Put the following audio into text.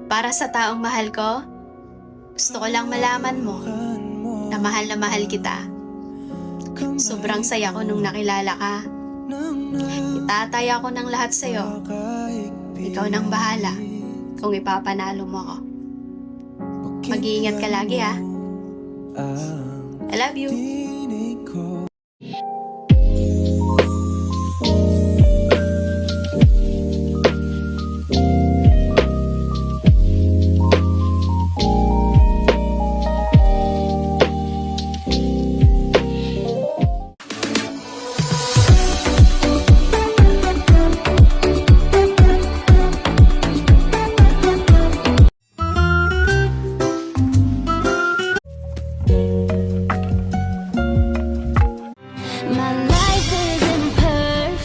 Para sa taong mahal ko, gusto ko lang malaman mo na mahal kita. Sobrang saya ko nung nakilala ka. Itatay ako ng lahat sa'yo. Ikaw nang bahala kung ipapanalo mo ako. Mag-iingat ka lagi ha. I love you.